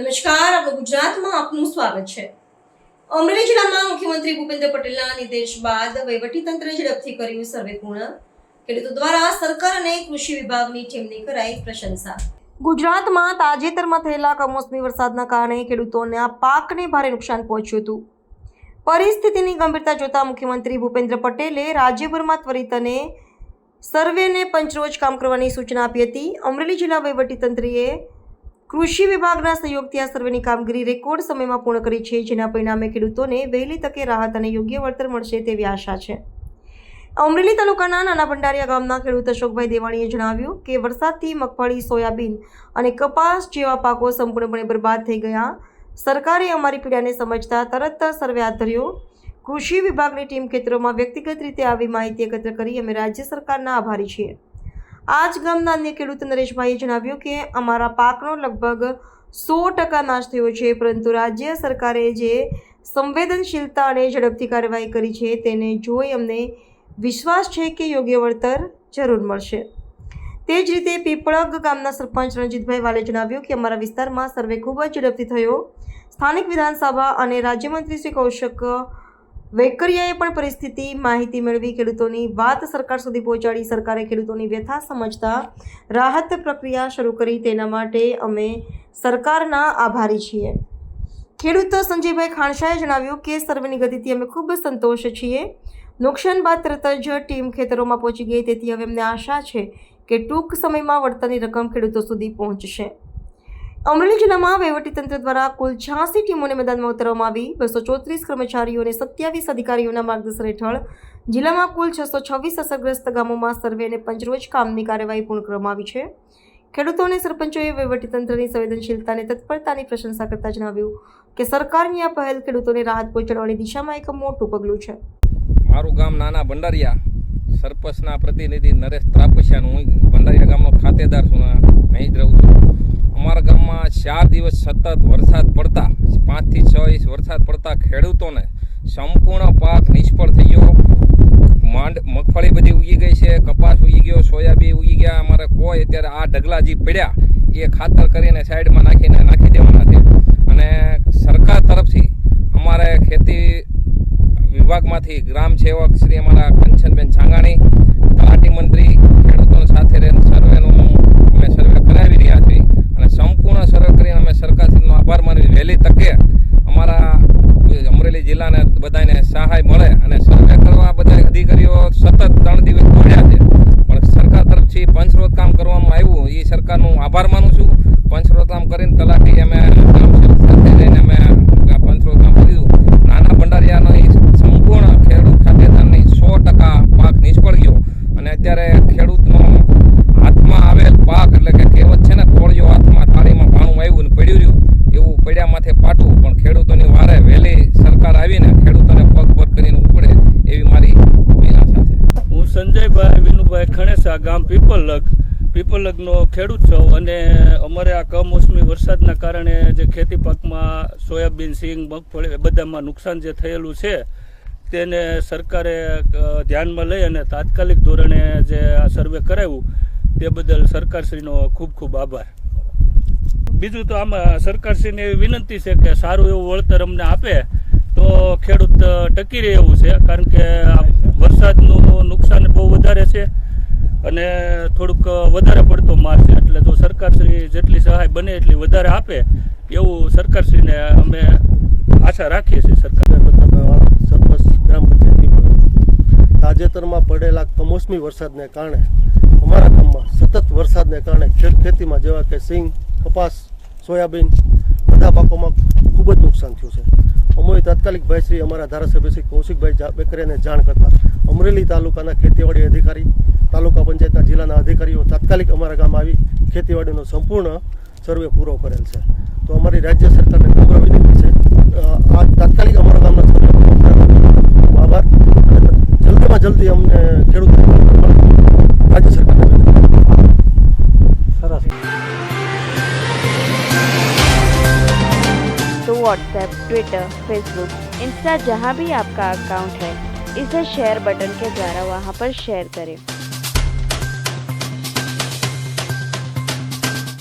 નમસ્કાર, આપણું ગુજરાતમાં આપનું સ્વાગત છે। અમરેલી જિલ્લામાં મુખ્યમંત્રી ભૂપેન્દ્ર પટેલના નિર્દેશ બાદ વહીવટીતંત્રે ઝડપથી કર્યું સર્વે પૂર્ણ। ખેડૂતો દ્વારા સરકાર અને કૃષિ વિભાગની ટીમની કરાઈ પ્રશંસા। ગુજરાતમાં તાજેતરમાં થયેલા કમોસમી વરસાદના કારણે ખેડૂતોના પાકને ભારે નુકસાન પહોંચ્યું હતું। પરિસ્થિતિની ગંભીરતા જોતા મુખ્યમંત્રી ભૂપેન્દ્ર પટેલે રાજ્યભરમાં ત્વરિત અને સર્વેને પંચરોજ કામ કરવાની સૂચના આપી હતી। અમરેલી જિલ્લા વહીવટીતંત્રએ કૃષિ વિભાગના સહયોગથી આ સર્વેની કામગીરી રેકોર્ડ સમયમાં પૂર્ણ કરી છે, જેના પરિણામે ખેડૂતોને વહેલી તકે રાહત અને યોગ્ય વળતર મળશે તેવી આશા છે। અમરેલી તાલુકાના નાના ભંડારીયા ગામના ખેડૂત અશોકભાઈ દેવાણીએ જણાવ્યું કે વરસાદથી મગફળી, સોયાબીન અને કપાસ જેવા પાકો સંપૂર્ણપણે બરબાદ થઈ ગયા। સરકારે અમારી પીડાને સમજતા તરત સર્વે હાથ ધર્યો। કૃષિ વિભાગની ટીમ ખેતરોમાં વ્યક્તિગત રીતે આવી માહિતી એકત્ર કરી અમે રાજ્ય સરકારના આભારી છીએ। આ જ ગામના અન્ય ખેડૂત નરેશભાઈએ જણાવ્યું કે અમારા પાકનો લગભગ 100% નાશ થયો છે, પરંતુ રાજ્ય સરકારે જે સંવેદનશીલતા અને ઝડપથી કાર્યવાહી કરી છે તેને જોઈ અમને વિશ્વાસ છે કે યોગ્ય વળતર જરૂર મળશે। તે જ રીતે પીપળગ ગામના સરપંચ રણજીતભાઈ વાલે જણાવ્યું કે અમારા વિસ્તારમાં સર્વે ખૂબ જ ઝડપથી થયો। સ્થાનિક વિધાનસભા અને રાજ્યમંત્રી શ્રી કૌશિક વેકરિયાએ પણ પરિસ્થિતિ માહિતી મેળવી ખેડૂતોની વાત સરકાર સુધી પહોંચાડી। સરકારે ખેડૂતોની વ્યથા સમજતા રાહત પ્રક્રિયા શરૂ કરી, તેના માટે અમે સરકારના આભારી છીએ। ખેડૂત સંજયભાઈ ખાણસાએ જણાવ્યું કે સર્વેની ગતિથી અમે ખૂબ સંતોષ છીએ। નુકસાન બાદ તરત જ ટીમ ખેતરોમાં પહોંચી ગઈ, તેથી હવે અમને આશા છે કે ટૂંક સમયમાં વળતરની રકમ ખેડૂતો સુધી પહોંચશે। અમરેલી જિલ્લામાં વહીવટીતંત્ર દ્વારા કુલ 86 ટીમોને મેદાનમાં ઉતારવામાં આવી। 234 કર્મચારીઓ અને 27 અધિકારીઓના માર્ગદર્શન હેઠળ જિલ્લામાં કુલ 626 અસરગ્રસ્ત ગામોમાં સર્વે અને પંચરોજ કામની કાર્યવાહી પૂર્ણ કરવામાં આવી છે। ખેડૂતો અને સરપંચોએ વહીવટીતંત્રની સંવેદનશીલતા અને તત્પરતાની પ્રશંસા કરતા જણાવ્યું કે સરકારની આ પહેલ ખેડૂતોને રાહત પહોંચાડવાની દિશામાં એક મોટું પગલું છે। મારું ગામ નાના ભંડારીયા, સરપંચના પ્રતિનિધિ નરેશ ત્રાપસિયા, હું ભંડારીયા ગામનો ખાતેદાર છું, અહીં જ રહું છું। અમારા ગામમાં 4 દિવસ સતત વરસાદ પડતા, 5 થી 6 ઇંચ વરસાદ પડતા ખેડૂતોને સંપૂર્ણ પાક નિષ્ફળ થઈ ગયો। મગફળી બધી ઉગી ગઈ છે, કપાસ ઉગી ગયો, સોયાબીન ઉગી ગયા। અમારે કોઈ અત્યારે આ ઢગલા જે પડ્યા એ ખાતર કરીને સાઈડમાં નાખી દેવાના છે। અને સરકાર તરફથી અમારે ખેતી વિભાગમાંથી ગ્રામ સેવક શ્રી અમારા કંચનબેન છાંગાણી, તલાટી મંત્રી, ખેડૂતો સાથે સર્વેનું અમે સર્વે કરાવી રહ્યા છીએ અને સંપૂર્ણ સર્વે કરીને અમે સરકારશ્રીનો આભાર માની વહેલી તકે અમારા અમરેલી જિલ્લાને બધાને સહાય મળે અને સર્વે કરવા બધા અધિકારીઓ સતત 3 દિવસ દોડ્યા છે, પણ સરકાર તરફથી પંચરોજ કામ કરવામાં આવ્યું, એ સરકારનું આભાર માનું છું। પંચરોજ કામ કરીને તલાટી અમે ગ્રામ સેવક સાથે જઈને અમે પંચરોજ કામ કર્યું। નાના ભંડારીયાનો સંપૂર્ણ ખેડૂત ખાતેદારની 100% પાક નિષ્ફળ ગયો અને અત્યારે ખેડૂતનો હાથમાં આવેલ પાક એટલે કે કહેવત છે ને, કોળિયો હાથમાં થાળીમાં ભાણું આવ્યું ને પડ્યું રહ્યું, એવું પડ્યા માથે પાટું, પણ ખેડૂતોની વારે વહેલી સરકાર આવીને ખેડૂતોને પગ પર કરીને ઉપડે એવી મારી અભિલાષા છે। હું સંજયભાઈ વિનુભાઈ ખણેસા, ગામ પીપલગનો ખેડૂત છું અને અમારે આ કમોસમી વરસાદના કારણે જે ખેતી પાકમાં સોયાબીન, સિંગ, મગફળી બધામાં નુકસાન જે થયેલું છે તેને સરકારે ધ્યાનમાં લઈ અને તાત્કાલિક ધોરણે જે આ સર્વે કરાવ્યું તે બદલ સરકારશ્રીનો ખૂબ ખૂબ આભાર। બીજું તો આમાં સરકારશ્રીને એવી વિનંતી છે કે સારું એવું વળતર અમને આપે તો ખેડૂત ટકી રહે એવું છે, કારણ કે વરસાદનું નુકસાન બહુ વધારે છે અને થોડુંક વધારે પડતો માર છે, એટલે જો સરકારશ્રી જેટલી સહાય બને એટલી વધારે આપે એવું સરકારશ્રીને અમે આશા રાખીએ છીએ। સરપંચ ગ્રામ પંચાયત તાજેતરમાં પડેલા કમોસમી વરસાદને કારણે અમારા ગામમાં સતત વરસાદને કારણે ખેતીમાં જેવા કે સિંગ, કપાસ, સોયાબીન બધા પાકોમાં ખૂબ જ નુકસાન થયું છે। અમોએ તાત્કાલિક ભાઈશ્રી અમારા ધારાસભ્ય શ્રી કૌશિકભાઈ વેકરિયાને જાણ કરતા અમરેલી તાલુકાના ખેતીવાડી અધિકારી, તાલુકા પંચાયતના જિલ્લાના અધિકારીઓ તાત્કાલિક અમારા ગામ આવી ખેતીવાડીનો સંપૂર્ણ સર્વે પૂરો કરેલ છે। તો અમારી રાજ્ય સરકારને નમ્ર વિનંતી છે, આ તાત્કાલિક અમારા ગામના સર્વે આભાર અને જલ્દીમાં જલ્દી અમને ખેડૂત રાજ્ય સરકારને સરસ। तो व्हाट्सएप, ट्विटर, फेसबुक, इंस्टा जहाँ भी आपका अकाउंट है, इसे शेयर बटन के द्वारा वहाँ पर शेयर करें।